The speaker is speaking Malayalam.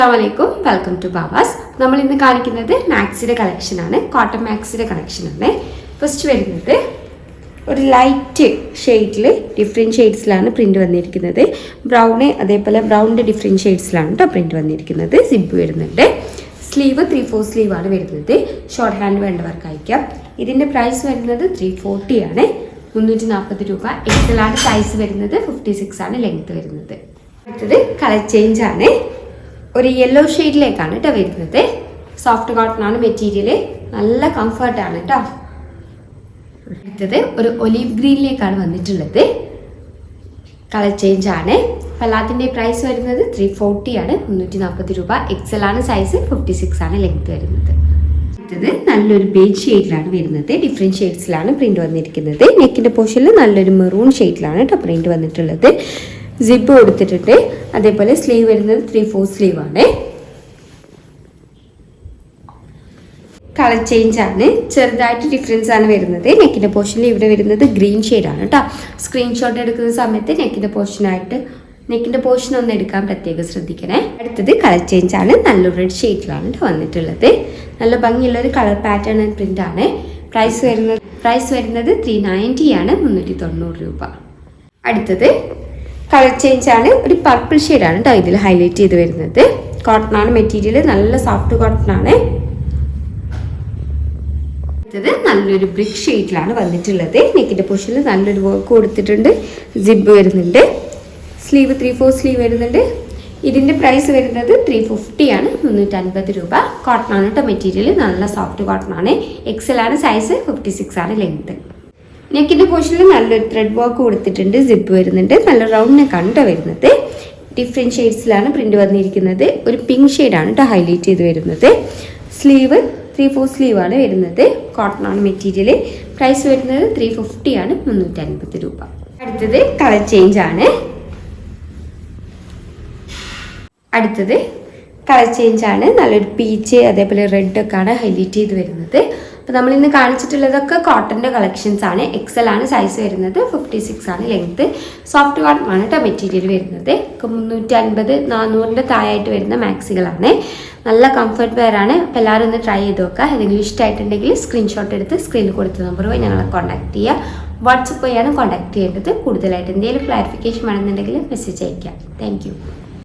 അസ്സലാമലൈക്കും, വെൽക്കം ടു ബാവാസ്. നമ്മൾ ഇന്ന് കാണിക്കുന്നത് മാക്സിയുടെ കളക്ഷനാണ്, കോട്ടൺ മാക്സിയുടെ കളക്ഷനാണ്. ഫസ്റ്റ് വരുന്നത് ഒരു ലൈറ്റ് ഷെയ്ഡിൽ ഡിഫറെൻറ്റ് ഷെയ്ഡ്സിലാണ് പ്രിൻ്റ് വന്നിരിക്കുന്നത്. ബ്രൗണ് അതേപോലെ ബ്രൗണിൻ്റെ ഡിഫറെൻറ്റ് ഷെയ്ഡ്സിലാണ് കേട്ടോ പ്രിൻ്റ് വന്നിരിക്കുന്നത്. സിബ് വരുന്നുണ്ട്. സ്ലീവ് 3/4 സ്ലീവാണ് വരുന്നത്. ഷോർട്ട് ഹാൻഡ് വേണ്ടവർക്ക് അയക്കാം. ഇതിൻ്റെ പ്രൈസ് വരുന്നത് 340 ആണ്, 340 രൂപ. എക്സലാണ് സൈസ് വരുന്നത്, 56 ആണ് ലെങ്ത് വരുന്നത്. അടുത്തത് കളർ ചേഞ്ച് ആണ്. ഒരു യെല്ലോ ഷെയ്ഡിലേക്കാണ് കേട്ടോ വരുന്നത്. സോഫ്റ്റ് കോട്ടൺ ആണ് മെറ്റീരിയൽ, നല്ല കംഫർട്ടാണ് കേട്ടോ. അടുത്തത് ഒരു ഒലീവ് ഗ്രീനിലേക്കാണ് വന്നിട്ടുള്ളത്. കളർ ചേഞ്ച് ആണ്. എല്ലാത്തിൻ്റെ പ്രൈസ് വരുന്നത് 340 ആണ്, 340 രൂപ. എക്സലാണ് സൈസ്, 56 ആണ് ലെങ്ത് വരുന്നത്. അടുത്തത് നല്ലൊരു ബേജ് ഷെയ്ഡിലാണ് വരുന്നത്. ഡിഫറെൻറ്റ് ഷെയ്ഡ്സിലാണ് പ്രിൻ്റ് വന്നിരിക്കുന്നത്. നെക്കിൻ്റെ പോർഷനിൽ നല്ലൊരു മെറൂൺ ഷെയ്ഡിലാണ് കേട്ടോ പ്രിൻ്റ് വന്നിട്ടുള്ളത്. സിബ് കൊടുത്തിട്ടുണ്ട്. അതേപോലെ സ്ലീവ് വരുന്നത് 3/4 സ്ലീവാണ്. കളർ ചേഞ്ച് ആണ്, ചെറുതായിട്ട് ഡിഫറൻസ് ആണ് വരുന്നത്. നെക്കിൻ്റെ പോർഷനിൽ ഇവിടെ വരുന്നത് ഗ്രീൻ ഷെയ്ഡാണ് കേട്ടോ. സ്ക്രീൻഷോട്ട് എടുക്കുന്ന സമയത്ത് നെക്കിൻ്റെ പോർഷൻ ഒന്ന് എടുക്കാൻ പ്രത്യേകം ശ്രദ്ധിക്കണേ. അടുത്തത് കളർ ചേഞ്ച് ആണ്. നല്ലൊരു റെഡ് ഷെയ്ഡിലാണ് വന്നിട്ടുള്ളത്. നല്ല ഭംഗിയുള്ളൊരു കളർ പാറ്റേൺ ആൻഡ് പ്രിൻ്റ് ആണ്. പ്രൈസ് വരുന്നത് 390 ആണ്, 390 രൂപ. അടുത്തത് കളർ ചേഞ്ച് ആണ്. ഒരു പർപ്പിൾ ഷെയ്ഡാണ് കേട്ടോ ഇതിൽ ഹൈലൈറ്റ് ചെയ്ത് വരുന്നത്. കോട്ടൺ ആണ് മെറ്റീരിയൽ, നല്ല സോഫ്റ്റ് കോട്ടൺ ആണ്. അടുത്തത് നല്ലൊരു ബ്രിക്ക് ഷെയ്ഡിലാണ് വന്നിട്ടുള്ളത്. നെക്കിൻ്റെ പോർഷനിൽ നല്ലൊരു വർക്ക് കൊടുത്തിട്ടുണ്ട്. സിബ് വരുന്നുണ്ട്. സ്ലീവ് 3/4 സ്ലീവ് വരുന്നുണ്ട്. ഇതിൻ്റെ പ്രൈസ് വരുന്നത് 350 ആണ്, 350 രൂപ. കോട്ടൺ ആണ് കേട്ടോ മെറ്റീരിയൽ, നല്ല സോഫ്റ്റ് കോട്ടൺ ആണ്. എക്സലാണ് സൈസ്, 56 ആണ് ലെങ്ത്. നെക്കിൻ്റെ പോർഷനിൽ നല്ലൊരു ത്രെഡ് വർക്ക് കൊടുത്തിട്ടുണ്ട്. സിബ് വരുന്നുണ്ട്. നല്ല റൗണ്ട് നെക്കാണ് കേട്ടോ വരുന്നത്. ഡിഫറെൻറ്റ് ഷെയ്ഡ്സിലാണ് പ്രിൻ്റ് വന്നിരിക്കുന്നത്. ഒരു പിങ്ക് ഷെയ്ഡാണ് കേട്ടോ ഹൈലൈറ്റ് ചെയ്ത് വരുന്നത്. സ്ലീവ് 3/4 സ്ലീവാണ് വരുന്നത്. കോട്ടൺ ആണ് മെറ്റീരിയൽ. പ്രൈസ് വരുന്നത് 350 ആണ്, 350 രൂപ. അടുത്തത് കളർ ചേഞ്ച് ആണ്. നല്ലൊരു പീച്ച് അതേപോലെ റെഡ് ഒക്കെയാണ് ഹൈലൈറ്റ് ചെയ്ത് വരുന്നത്. അപ്പോൾ നമ്മളിന്ന് കാണിച്ചിട്ടുള്ളതൊക്കെ കോട്ടൻ്റെ കളക്ഷൻസ് ആണ്. എക്സൽ ആണ് സൈസ് വരുന്നത്, 56 ആണ് ലെങ്ത്. സോഫ്റ്റ് കോട്ടൺ ആണ് കേട്ടോ മെറ്റീരിയൽ വരുന്നത്. 350-400 താഴായിട്ട് വരുന്ന മാക്സികളാണ്. നല്ല കംഫർട്ട് വെയർ ആണ്. അപ്പോൾ എല്ലാവരും ഒന്ന് ട്രൈ ചെയ്ത് നോക്കുക. ഏതെങ്കിലും ഇഷ്ടമായിട്ടുണ്ടെങ്കിൽ സ്ക്രീൻഷോട്ട് എടുത്ത് സ്ക്രീനിൽ കൊടുത്ത നമ്പർ പോയി ഞങ്ങളെ കോൺടാക്ട് ചെയ്യുക. വാട്സപ്പ് വഴിയാണ് കോൺടാക്ട് ചെയ്യേണ്ടത്. കൂടുതലായിട്ട് എന്തെങ്കിലും ക്ലാരിഫിക്കേഷൻ വേണമെന്നുണ്ടെങ്കിൽ മെസ്സേജ് അയയ്ക്കാം. താങ്ക്